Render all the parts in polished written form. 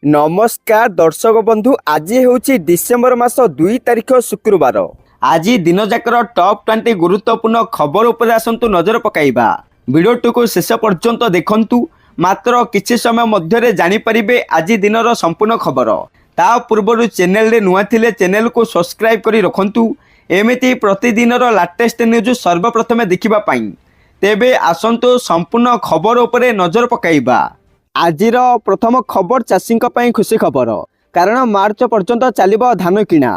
नमस्कार दर्शक बंधु आज हूँ डिसेम्बर मास 2 तारिख शुक्रवार। आज दिन जाकर टॉप 20 गुरुत्वपूर्ण खबर उपर आसंतु नजर पकाइबा। वीडियो को शेष पर्यंत देखंतु। मात्र किछि समय मध्य जानिपारे आज दिनर संपूर्ण खबर। ता पूर्व चैनल रे नुआ थिले चैनल को सब्सक्राइब करी रखंतु। एमिति प्रतिदिनर लाटेस्ट न्यूज सर्वप्रथमे देखिबा पाई। तेबे आसंतु संपूर्ण खबर उपरे नजर पकाइबा। आजिर प्रथम खबर चाषी खुशी खबर, कारण मार्च पर्यंत चलिबो धान किणा।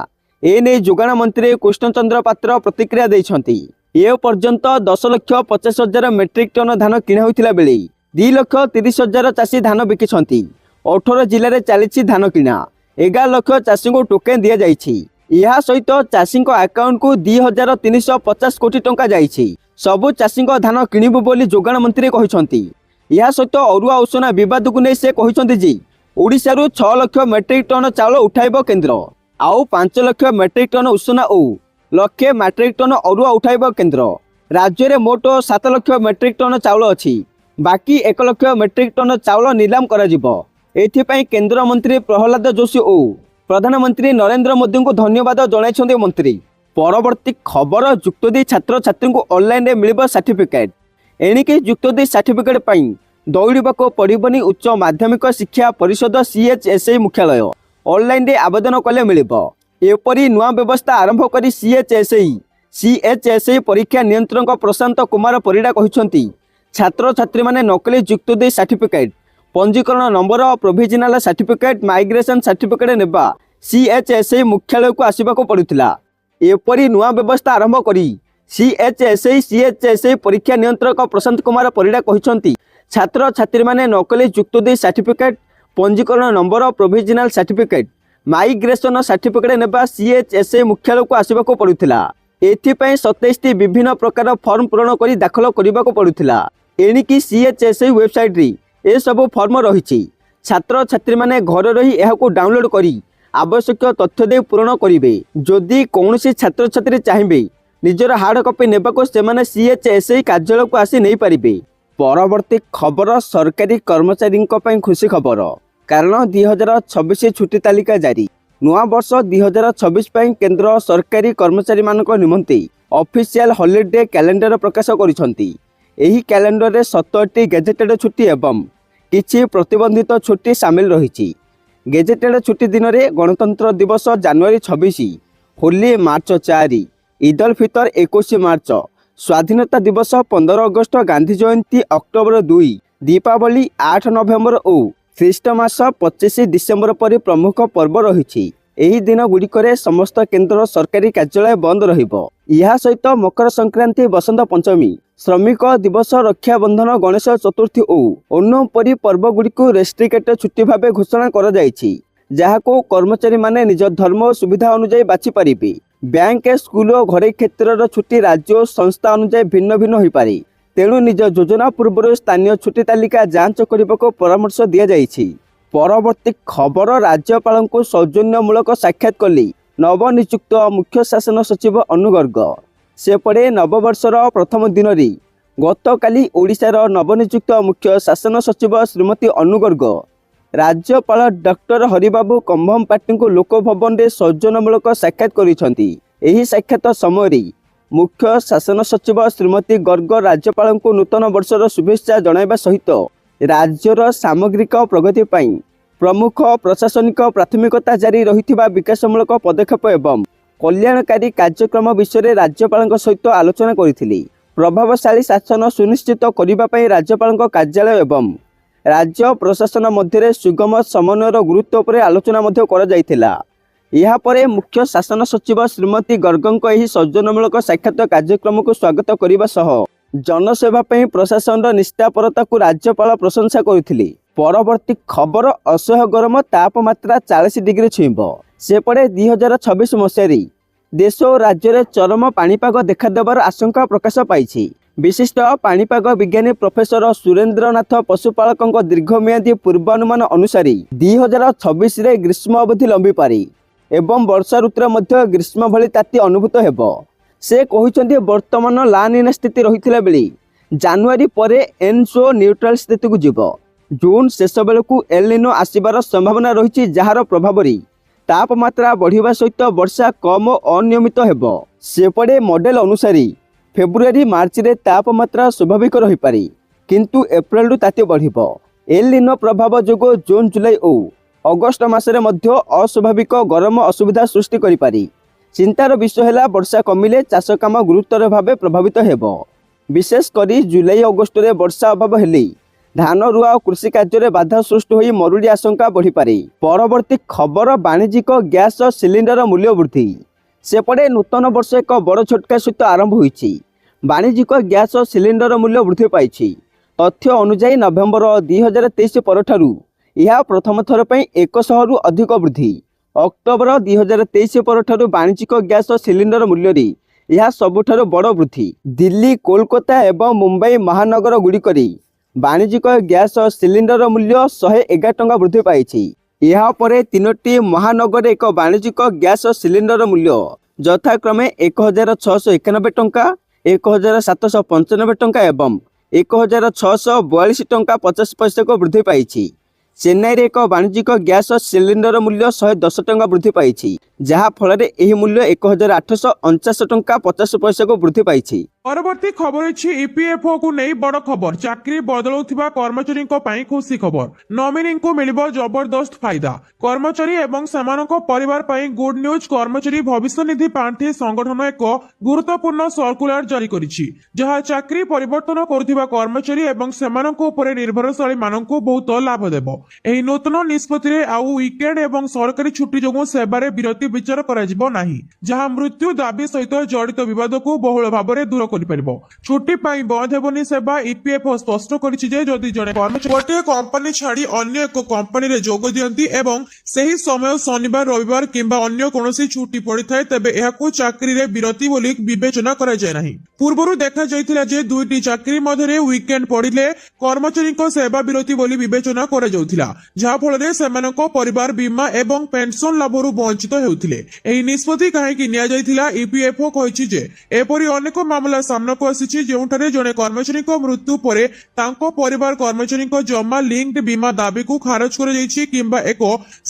एने जोगाण मंत्री कृष्णचंद्र पात्र प्रतिक्रिया देइछंती। ए पर्यंत 10,50,000 मेट्रिक टन धान किणा होइतिला बेले 2,30,000 चाषी धान बिकिछंती। 18 जिले में चली धान किणा। 11 लाख चाषी को टोकेन दि जाइछि। यह सहित चाषी अकाउंट को 2,350 कोटी टंका जाइछि। सबु चाषी धान किणिबु बोली जोगाण मंत्री कहिछंती। यह सहित अरुआ उषना विवाद को नहीं से कहते जे ओडिशा रु 6 लाख मेट्रिक टन चाउल उठाइब केन्द्र, आउ 5 लाख मेट्रिक टन उषना और लक्षे मेट्रिक टन अरुआ उठाइब केन्द्र। राज्य में मोट 7 लाख मेट्रिक टन चाउल अच्छी, बाकी 1 लाख मेट्रिक टन चाउल नीलाम करा। एथिपाई केंद्र मंत्री प्रहलाद जोशी और प्रधानमंत्री नरेंद्र मोदी को धन्यवाद जणाइछन्ते मंत्री। परवर्ती खबर युक्त 2 छात्र छात्री को ऑनलाइन रे मिलिबो सर्टिफिकेट। एणिकी युक्त 2 सर्टिफिकेट पाई दौड़ाक पड़ोनी। उच्च माध्यमिक शिक्षा परिषद CHSI मुख्यालय ऑनलाइन रे आवेदन कले मिलिबो। एपरी नुआ व्यवस्था आरंभ करी CHSI परीक्षा नियंत्रक प्रशांत कुमार परिडा कहिसंती। छात्र छात्री माने नकली युक्त 2 सर्टिफिकेट, पंजीकरण number, provisional certificate, migration certificate नेबा CHSI मुख्यालय को आसीबाको पड़ुथिला। एपरी नुआ व्यवस्था आरंभ करी CHSI परीक्षा नियंत्रक प्रशांत कुमार परिडा कहिसंती। छात्र छात्री माने नकली युक्त 2 सर्टिफिकेट, पंजीकरण number, provisional certificate, migration certificate नेबा CHSI मुख्यालय को आसीबाको पड़ुथिला। एथिपाई 27 विभिन्न प्रकार फॉर्म पूरण करी दाखल करिबाको पड़ुथिला। एणिकी CHSI वेबसाइट रे ए सब फॉर्म रहिछि। छात्र छात्री माने घर रही एहाको डाउनलोड करी आवश्यक तथ्य दे पूरण करिवे। जदि कौनसी छात्र छात्री चाहिए निजर हार्ड कॉपी नेबाको सेमाने CHSI कार्यालय को आसी नहीं पारिबे। परवर्ती खबर सरकारी कर्मचारी खुशी खबर, कारण 2026 छुट्टी तालिका जारी। नुआ वर्ष 2026 केंद्र सरकारी कर्मचारी मानक निमंते ऑफिशियल हॉलिडे कैलेंडर प्रकाश करिसंती। एही कैलेंडर रे 17टी गेजेटेड छुट्टी एवं किछि प्रतिबंधित छुट्टी शामिल रहिछि। गेजेटेड छुट्टी दिन में गणतंत्र दिवस जनवरी 26, होली मार्च 4, ईद उल फितर 21 मार्च, स्वाधीनता दिवस 15 अगस्त, गांधी जयंती अक्टोबर 2, दीपावली 8 नवेम्बर और ख्रीष्टमास 25 डिसेम्बर पर प्रमुख पर्व रही। एही दिन गुड़िकरे समस्त केंद्र सरकारी कार्यालय बंद रहिबो। यह सहित मकर संक्रांति, बसंत पंचमी, श्रमिक दिवस, रक्षाबंधन, गणेश चतुर्थी और अन्य परि पर्व गुड़िक रेस्ट्रिक्टेड छुट्टी भाव घोषणा करा जायछि, जहाको कर्मचारी माने निज धर्म और सुविधा अनुसार बाछि पारिबे। बैंक, स्कूल और घरे क्षेत्र छुट्टी राज्य और संस्था अनुसार भिन्न भिन्न हो पारे। तेणु निज योजना पूर्व स्थानीय छुट्टी तालिका जांच करने को परामर्श दि जाइछि। परवर्ती खबर राज्यपाल को सौजन्यमूलक साक्षात कले नवनियुक्त मुख्य शासन सचिव अनु गर्ग। सेपटे नववर्षर प्रथम दिन में गतकाली ओडिशार नवनियुक्त मुख्य शासन सचिव श्रीमती अनु गर्ग राज्यपाल डॉक्टर हरिबाबू कंभमपाटी को लोकभवन में सौजन्यमूलक साक्षात करिसेंती। एही साक्षात समय मुख्य शासन सचिव श्रीमती गर्ग राज्यपाल को नूतन वर्षर शुभेच्छा जणाइबा सहित राज्यर सामग्रिक प्रगति पाई प्रमुख प्रशासनिक प्राथमिकता जारी रहिथिबा विकासमूलक पदक्षेप एवं कल्याणकारी कार्यक्रम विषय राज्यपाल सहित आलोचना करथिले। प्रभावशाली शासन सुनिश्चित करने पाई राज्यपाल कार्यालय एवं राज्य प्रशासन मध्य सुगम समन्वयर गुरुत्व पर आलोचना करा जायथिला। यह परे मुख्य शासन सचिव श्रीमती गर्गଙ୍କ ଏହି सौजन्यमूलक साक्षात कार्यक्रम को स्वागत करने सह जनसेवा ପାଇଁ प्रशासन निष्ठापरता को राज्यपाल प्रशंसा करथिले। परवर्ती खबर असह्य गरम, तापमात्रा 40 डिग्री छुईब। सेपटे 2026 मसीह देश और राज्य में चरम पाणीपाग देखादेवर आशंका प्रकाश पाई। विशिष्ट पाणीपाग विज्ञानी प्रोफेसर सुरेंद्रनाथ पशुपालक दीर्घमियादी पूर्वानुमान अनुसार 2026 रे ग्रीष्म अवधि लंबी पारे एवं वर्षा ऋतुरे मध्य ग्रीष्म भली ताती अनुभूत हेब। से कहते वर्तमान लानिना स्थिति रही बेले जानुआरी पर एनसो न्यूट्राल स्थिति को जीव। ଜୁନ୍ ଶେଷ ବେଳକୁ ଏଲ୍ ନିନୋ ଆସିବାର ସମ୍ଭାବନା ରହିଛି, ଯାହାର ପ୍ରଭାବରେ ତାପମାତ୍ରା ବଢ଼ିବା ସହିତ ବର୍ଷା କମ୍ ଓ ଅନିୟମିତ ହେବ। ସେପଟେ ମଡେଲ ଅନୁସାରେ ଫେବୃଆରୀ ମାର୍ଚ୍ଚରେ ତାପମାତ୍ରା ସ୍ୱାଭାବିକ ରହିପାରେ, କିନ୍ତୁ ଏପ୍ରିଲରୁ ତାତି ବଢ଼ିବ। ଏଲ୍ ନିନୋ ପ୍ରଭାବ ଯୋଗୁଁ ଜୁନ୍, ଜୁଲାଇ ଓ ଅଗଷ୍ଟ ମାସରେ ମଧ୍ୟ ଅସ୍ୱାଭାବିକ ଗରମ ଅସୁବିଧା ସୃଷ୍ଟି କରିପାରେ। ଚିନ୍ତାର ବିଷୟ ହେଲା, ବର୍ଷା କମିଲେ ଚାଷ କାମ ଗୁରୁତର ଭାବେ ପ୍ରଭାବିତ ହେବ। ବିଶେଷ କରି ଜୁଲାଇ ଅଗଷ୍ଟରେ ବର୍ଷା ଅଭାବ ହେଲେ ଧାନ ରୁଆ ଓ କୃଷି କାର୍ଯ୍ୟରେ ବାଧା ସୃଷ୍ଟି ହୋଇ ମରୁଡ଼ି ଆଶଙ୍କା ବଢ଼ିପାରେ। ପରବର୍ତ୍ତୀ ଖବର, ବାଣିଜ୍ୟିକ ଗ୍ୟାସ୍ ସିଲିଣ୍ଡର ମୂଲ୍ୟ ବୃଦ୍ଧି। ସେପଟେ ନୂତନ ବର୍ଷ ଏକ ବଡ଼ ଝଟକା ସହିତ ଆରମ୍ଭ ହୋଇଛି। ବାଣିଜ୍ୟିକ ଗ୍ୟାସ୍ ସିଲିଣ୍ଡର ମୂଲ୍ୟ ବୃଦ୍ଧି ପାଇଛି। ତଥ୍ୟ ଅନୁଯାୟୀ ନଭେମ୍ବର 2023 ପରଠାରୁ ଏହା ପ୍ରଥମ ଥର ପାଇଁ 100ରୁ ଅଧିକ ବୃଦ୍ଧି। ଅକ୍ଟୋବର 2023 ପରଠାରୁ ବାଣିଜ୍ୟିକ ଗ୍ୟାସ୍ ସିଲିଣ୍ଡର ମୂଲ୍ୟରେ ଏହା ସବୁଠାରୁ ବଡ଼ ବୃଦ୍ଧି। ଦିଲ୍ଲୀ, କୋଲକାତା ଏବଂ ମୁମ୍ବାଇ ମହାନଗର ଗୁଡ଼ିକରେ ବାଣିଜ୍ୟିକ ଗ୍ୟାସ୍ ସିଲିଣ୍ଡର ମୂଲ୍ୟ 111 ଟଙ୍କା ବୃଦ୍ଧି ପାଇଛି। ଏହା ପରେ ତିନୋଟି ମହାନଗରରେ ଏକ ବାଣିଜ୍ୟିକ ଗ୍ୟାସ୍ ସିଲିଣ୍ଡର ମୂଲ୍ୟ ଯଥାକ୍ରମେ 1691 ଟଙ୍କା, 1795 ଟଙ୍କା ଏବଂ 1642 ଟଙ୍କା 50 ପଇସାକୁ ବୃଦ୍ଧି ପାଇଛି। ଚେନ୍ନାଇରେ ଏକ ବାଣିଜ୍ୟିକ ଗ୍ୟାସ୍ ସିଲିଣ୍ଡର ମୂଲ୍ୟ 110 ଟଙ୍କା ବୃଦ୍ଧି ପାଇଛି, ଯାହା ଫଳରେ ଏହି ମୂଲ୍ୟ 1849 ଟଙ୍କା 50 ପଇସାକୁ ବୃଦ୍ଧି ପାଇଛି। ପରବର୍ତ୍ତୀ ଖବର ଅଛି ଇପିଏଫଓ କୁ ନେଇ ବଡ଼ ଖବର। ଚାକିରି ବଦଳାଉଥିବା କର୍ମଚାରୀଙ୍କ ପାଇଁ ଖୁସି ଖବର। ନମିନିଙ୍କୁ ମିଳିବ ଜବରଦସ୍ତ ଫାଇଦା। କର୍ମଚାରୀ ଏବଂ ସେମାନଙ୍କ ପରିବାର ପାଇଁ ଗୁଡ୍ ନ୍ୟୁଜ୍। କର୍ମଚାରୀ ଭବିଷ୍ୟନିଧି ପାଣ୍ଠି ସଂଗଠନ ଏକ ଗୁରୁତ୍ୱପୂର୍ଣ୍ଣ ସର୍କୁଲାର ଜାରି କରିଛି, ଯାହା ଚାକିରି ପରିବର୍ତ୍ତନ କରୁଥିବା କର୍ମଚାରୀ ଏବଂ ସେମାନଙ୍କ ଉପରେ ନିର୍ଭରଶାଳୀ ମାନଙ୍କୁ ବହୁତ ଲାଭ ଦେବ। ଏହି ନୂତନ ନିଷ୍ପତ୍ତିରେ ଆଉ ୱିକେଣ୍ଡ ଏବଂ ସରକାରୀ ଛୁଟି ଯୋଗୁଁ ସେବାରେ ବିରତି ବିଚାର କରାଯିବ ନାହିଁ, ଯାହା ମୃତ୍ୟୁ ଦାବି ସହିତ ଜଡ଼ିତ ବିବାଦକୁ ବହୁଳ ଭାବରେ ଦୂର କରିପାରିବ। ଛୁଟି ପାଇଁ ବନ୍ଦ ହେବନି ସେବା। ଇପିଏଫଓ ସ୍ପଷ୍ଟ କରିଛି ଯେ ଯଦି ଜଣେ କର୍ମଚାରୀ ଗୋଟିଏ କମ୍ପାନୀ ଛାଡ଼ି ଅନ୍ୟ ଏକ କମ୍ପାନୀରେ ଯୋଗ ଦିଅନ୍ତି ଏବଂ ସେହି ସମୟ ଶନିବାର, ରବିବାର କିମ୍ବା ଅନ୍ୟ କୌଣସି ଛୁଟି ପଡ଼ିଥାଏ, ତେବେ ଏହାକୁ ଚାକିରିରେ ବିରତି ବୋଲି ବିବେଚନା କରାଯାଏ ନାହିଁ। ପୂର୍ବରୁ ଦେଖାଯାଇଥିଲା ଯେ ଦୁଇଟି ଚାକିରି ମଧ୍ୟରେ ୱିକେଣ୍ଡ ପଡ଼ିଲେ କର୍ମଚାରୀଙ୍କ ସେବା ବିରତି ବୋଲି ବିବେଚନା କରାଯାଉଥିଲା, ଯାହାଫଳରେ ସେମାନଙ୍କ ପରିବାର ବୀମା ଏବଂ ପେନସନ ଲାଭରୁ ବଞ୍ଚିତ ହେଉଥିଲେ। ଏହି ନିଷ୍ପତ୍ତି କାହିଁକି ନିଆଯାଇଥିଲା? ଇପିଏଫଓ କହିଛି ଯେ ଏପରି ଅନେକ ମାମଲା ସାମ୍ନାକୁ ଆସିଛି ଯେଉଁଠାରେ ଜଣେ କର୍ମଚାରୀଙ୍କ ମୃତ୍ୟୁ ପରେ ତାଙ୍କ ପରିବାର କର୍ମଚାରୀଙ୍କ ଜମା ଲିଙ୍କ୍ଡ ବୀମା ଦାବିକୁ ଖାରଜ କରାଯାଇଛି କିମ୍ବା ଏକ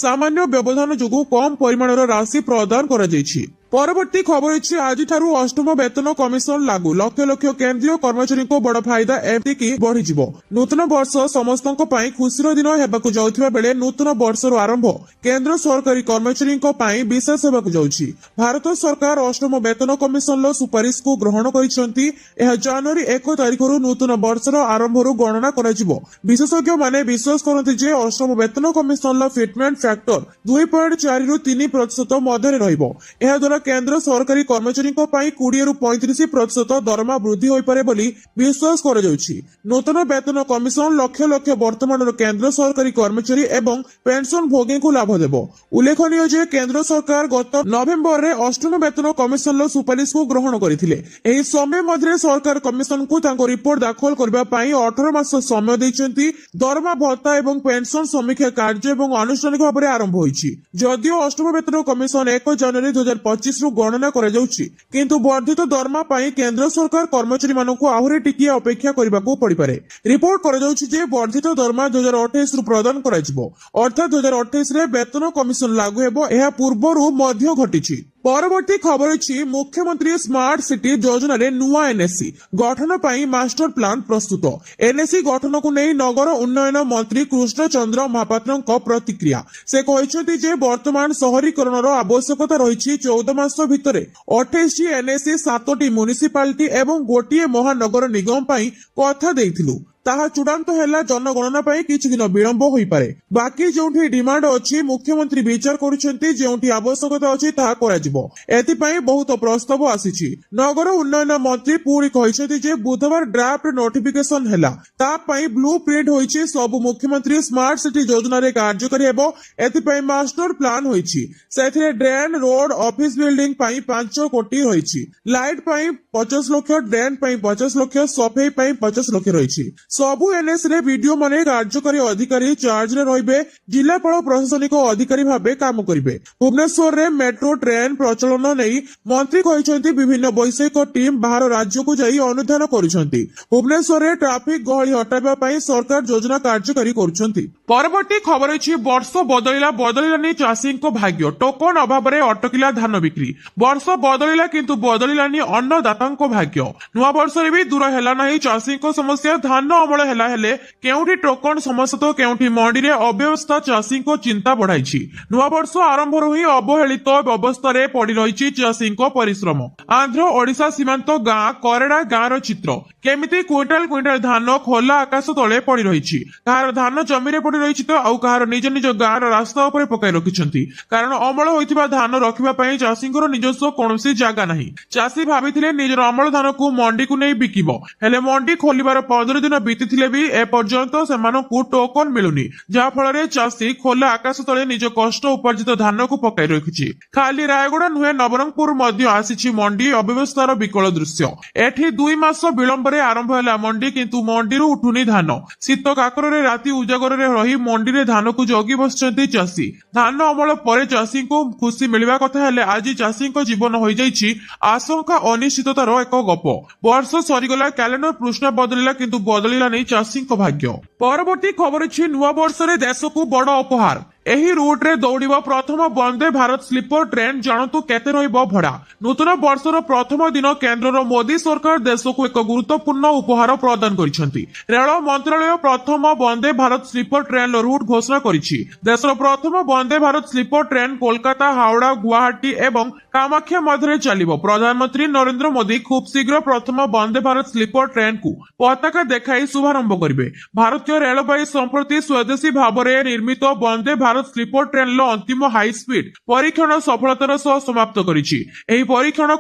ସାମାନ୍ୟ ବ୍ୟବଧାନ ଯୋଗୁଁ କମ୍ ପରିମାଣର ରାଶି ପ୍ରଦାନ କରାଯାଇଛି। ପରବର୍ତ୍ତୀ ଖବର ଅଛି ଆଜିଠାରୁ ଅଷ୍ଟମ ବେତନ କମିଶନ ଲାଗୁ। ଲକ୍ଷ ଲକ୍ଷ କେନ୍ଦ୍ରୀୟ କର୍ମଚାରୀଙ୍କୁ ବଡ଼ ଫାଇଦା ଏତିକି ବଢ଼ିଯିବ। ନୂତନ ବର୍ଷ ସମସ୍ତଙ୍କ ପାଇଁ ଖୁସିର ଦିନ ହେବାକୁ ଯାଉଥିବା ବେଳେ ନୂତନ ବର୍ଷର ଆରମ୍ଭ କେନ୍ଦ୍ର ସରକାରୀ କର୍ମଚାରୀଙ୍କ ପାଇଁ ବିଶେଷ ହେବାକୁ ଯାଉଛି। ଭାରତ ସରକାର ଅଷ୍ଟମ ବେତନ କମିଶନର ସୁପାରିଶକୁ ଗ୍ରହଣ କରିଛନ୍ତି। ଏହା ଜାନୁଆରୀ 1 ତାରିଖରୁ ନୂତନ ବର୍ଷର ଆରମ୍ଭରୁ ଗଣନା କରାଯିବ। ବିଶେଷଜ୍ଞମାନେ ବିଶ୍ୱାସ କରନ୍ତି ଯେ ଅଷ୍ଟମ ବେତନ କମିଶନର ଫିଟମେଣ୍ଟ ଫ୍ୟାକ୍ଟର 2.4ରୁ 3% ମଧ୍ୟରେ ରହିବ। ଏହାଦ୍ୱାରା କେନ୍ଦ୍ର ସରକାରୀ କର୍ମଚାରୀଙ୍କ ପାଇଁ 20ରୁ 35% ଦରମା ବୃଦ୍ଧି ହୋଇପାରେ ବୋଲି ବିଶ୍ୱାସ କରାଯାଉଛି। ନୂତନ ବେତନ କମିଶନ ଲକ୍ଷ ଲକ୍ଷ ବର୍ତ୍ତମାନର କେନ୍ଦ୍ର ସରକାରୀ କର୍ମଚାରୀ ଏବଂ ପେନସନ ଭୋଗୀଙ୍କୁ ଲାଭ ଦେବ। ଉଲ୍ଲେଖନୀୟ ଯେ କେନ୍ଦ୍ର ସରକାର ଗତ ନଭେମ୍ବରରେ ଅଷ୍ଟମ ବେତନ କମିଶନର ସୁପାରିଶକୁ ଗ୍ରହଣ କରିଥିଲେ। ଏହି ସମୟ ମଧ୍ୟରେ ସରକାର କମିଶନକୁ ତାଙ୍କ ରିପୋର୍ଟ ଦାଖଲ କରିବା ପାଇଁ 18 ମାସ ସମୟ ଦେଇଛନ୍ତି। ଦରମା, ଭତ୍ତା ଏବଂ ପେନସନ ସମୀକ୍ଷା କାର୍ଯ୍ୟ ଏବଂ ଆନୁଷ୍ଠାନିକ ଭାବରେ ଆରମ୍ଭ ହୋଇଛି। ଯଦିଓ ଅଷ୍ଟମ ବେତନ କମିଶନ 1 ଜାନୁଆରୀ 2025ରୁ ଗଣନା କରାଯାଉଛି, କିନ୍ତୁ ବର୍ଦ୍ଧିତ ଦରମା ପାଇଁ କେନ୍ଦ୍ର ସରକାର କର୍ମଚାରୀମାନଙ୍କୁ ଆହୁରି ଟିକିଏ ଅପେକ୍ଷା କରିବାକୁ ପଡ଼ିପାରେ। ରିପୋର୍ଟ କରାଯାଉଛି ଯେ ବର୍ଦ୍ଧିତ ଦରମା 2028ରୁ ପ୍ରଦାନ କରାଯିବ, ଅର୍ଥାତ୍ 2028ରେ ବେତନ କମିଶନ ଲାଗୁ ହେବ। ଏହା ପୂର୍ବରୁ ମଧ୍ୟ ଘଟିଛି। ପରବର୍ତ୍ତୀ ଖବର ଅଛି ମୁଖ୍ୟମନ୍ତ୍ରୀ ସ୍ମାର୍ଟ ସିଟି ଯୋଜନାରେ ନୂଆ ଏନ୍ଏସି ଗଠନ ପାଇଁ ମାଷ୍ଟର ପ୍ଲାନ ପ୍ରସ୍ତୁତ। ଏନ୍ଏସି ଗଠନକୁ ନେଇ ନଗର ଉନ୍ନୟନ ମନ୍ତ୍ରୀ କୃଷ୍ଣଚନ୍ଦ୍ର ମହାପାତ୍ରଙ୍କ ପ୍ରତିକ୍ରିୟା। ସେ କହିଛନ୍ତି ଯେ ବର୍ତ୍ତମାନ ସହରୀକରଣର ଆବଶ୍ୟକତା ରହିଛି। 14 ମାସ ଭିତରେ 28ଟି ଏନ୍ଏସି, 7ଟି ମ୍ୟୁନିସିପାଲିଟି ଏବଂ ଗୋଟିଏ ମହାନଗର ନିଗମ ପାଇଁ କଥା ଦେଇଥିଲୁ। ତାହା ଚୂଡ଼ାନ୍ତ ହେଲା। ଜନଗଣନା ପାଇଁ କିଛି ଦିନ ବିଳମ୍ବ ହୋଇପାରେ। ବାକି ଯେଉଁଠି ଡିମାଣ୍ଡ ଅଛି ମୁଖ୍ୟମନ୍ତ୍ରୀ ବିଚାର କରୁଛନ୍ତି, ଯେଉଁଠି ଆବଶ୍ୟକତା ଅଛି ତାହା କରାଯିବ। ଏଥିପାଇଁ ବହୁତ ପ୍ରସ୍ତାବ ଆସିଛି। ନଗର ଉନ୍ନୟନ ମନ୍ତ୍ରୀ ପୁଣି କହିଛନ୍ତି ଯେ ବୁଧବାର ଡ୍ରାଫ୍ଟ ନୋଟିଫିକେସନ ହେଲା। ତା ପାଇଁ ବ୍ଲୁ ପ୍ରିଣ୍ଟ ହୋଇଛି। ସବୁ ମୁଖ୍ୟମନ୍ତ୍ରୀ ସ୍ମାର୍ଟ ସିଟି ଯୋଜନାରେ କାର୍ଯ୍ୟକାରୀ ହେବ। ଏଥିପାଇଁ ମାଷ୍ଟର ପ୍ଲାନ ହୋଇଛି। ସେଥିରେ ଡ୍ରେନ୍, ରୋଡ, ଅଫିସ ବିଲ୍ଡିଂ ପାଇଁ 5 କୋଟି ରହିଛି। ଲାଇଟ୍ ପାଇଁ 50 ଲକ୍ଷ, ଡ୍ରେନ୍ ପାଇଁ 50 ଲକ୍ଷ, ସଫେଇ ପାଇଁ 50 ଲକ୍ଷ ରହିଛି। सबु एनएस रे वीडियो माने कार्यकारी अधिकारी चार्ज रे रहिबे जिलापाल प्रशासनिक अधिकारी भाबे काम करिवे। भुवनेश्वर रे मेट्रो ट्रेन प्रचलन नै मंत्री कहिसंती विभिन्न वैषयिक टीम बाहर राज्य को जाई अनुधान करुछंती। भुवनेश्वर रे ट्रैफिक गहली हटाइबा पई सरकार योजना कार्यकारी करुछंती। परवर्ती खबर अछि वर्ष बदलिलानी चाषी को भाग्य टोकन अभाव रे अटकिला धान बिक्री। वर्ष बदलिला किंतु बदलिलानी अन्नदाता भाग्य। नुआ वर्ष रे भी दूर हैला नहीं चाषी को समस्या। धान अमल हैला हेले केउठी टोकन समस्या तो केउठी मंडी रे अव्यवस्था चाषी को चिंता बढ़ाइछि। नुआ वर्ष आरंभ ही अवहेलित अवस्था रे पड़ी रहिछि चाषी को परिश्रम। आंध्र ओडिशा सीमांत गाँ करेड़ा गाँर चित्र केमिति क्विंटाल क्विंटाल धान खोला आकाश तले पड़ी रहिछि। कहार धान जमी रे पड़ी रहिछि तो आउ कहार निज निज गाँर रास्ता उपरे पकाई रखिछंती। कारण अमल होइतिबा धान रखिबा पई चाषींकर निजस्व कोनोसी जागा नाही। चाषी भाबिथिले निजर अमल धान को मंडी को नहीं बिकिबो हेले मंडी खोलिबार 15 दिन बीतीथिले भी ए पर्यंत सेमानकु टोकन मिलुनी। जहा फଳରେ चाषी खोला आकाश तले निज कष्ट उपार्जित धान को पकाई रखिछि। खाली रायगड़ा नुहे नवरंगपुर मध्य आसीछि मंडी अव्यवस्थार विकल दृश्य। एठी 2 मास विलंब रे आरंभ हैला मंडी किंतु मंडीरु उठुनी धान। शीत काकर रे राति उजागर रे रही मंडी रे धान को जगी बसचंती चाषी। धान अमल परे चाषी को खुशी मिलवा कथा हेले आज चाषी को जीवन होई जाईछि आशंका अनिश्चिततार एक गप। वर्ष सरीगला कैलेंडर पृष्ठ बदलिला किंतु बदलिला नहीं चाषी को भाग्य। परवर्ती खबर अछि नुआ वर्ष रे देश को बड़ उपहार। एही रूट रे दौड़िबो प्रथम वंदे भारत स्लीपर ट्रेन जानतु केते रहिबो भड़ा। नूतन वर्षर प्रथम दिन केंद्रर मोदी सरकार देश को एक गुरुत्वपूर्ण उपहार प्रदान करिसेंती। रेल मंत्रालय प्रथम Vande Bharat sleeper train route घोषणा करिछि। देशर प्रथम वंदे भारत स्लीपर ट्रेन कोलकाता हावड़ा गुवाहाटी एवं कामाख्या मध्य चलिबो। प्रधानमंत्री नरेंद्र मोदी खूब शीघ्र प्रथम वंदे भारत स्लीपर ट्रेन को पताका देखाई शुभारंभ करिवे। भारतीय रेलवे संप्रति स्वदेशी भावरे निर्मित वंदे भारत स्लीपर ट्रेन लो अंतिम हाई स्पीड परीक्षण सफलतार सह समाप्त करिछि। एही परीक्षण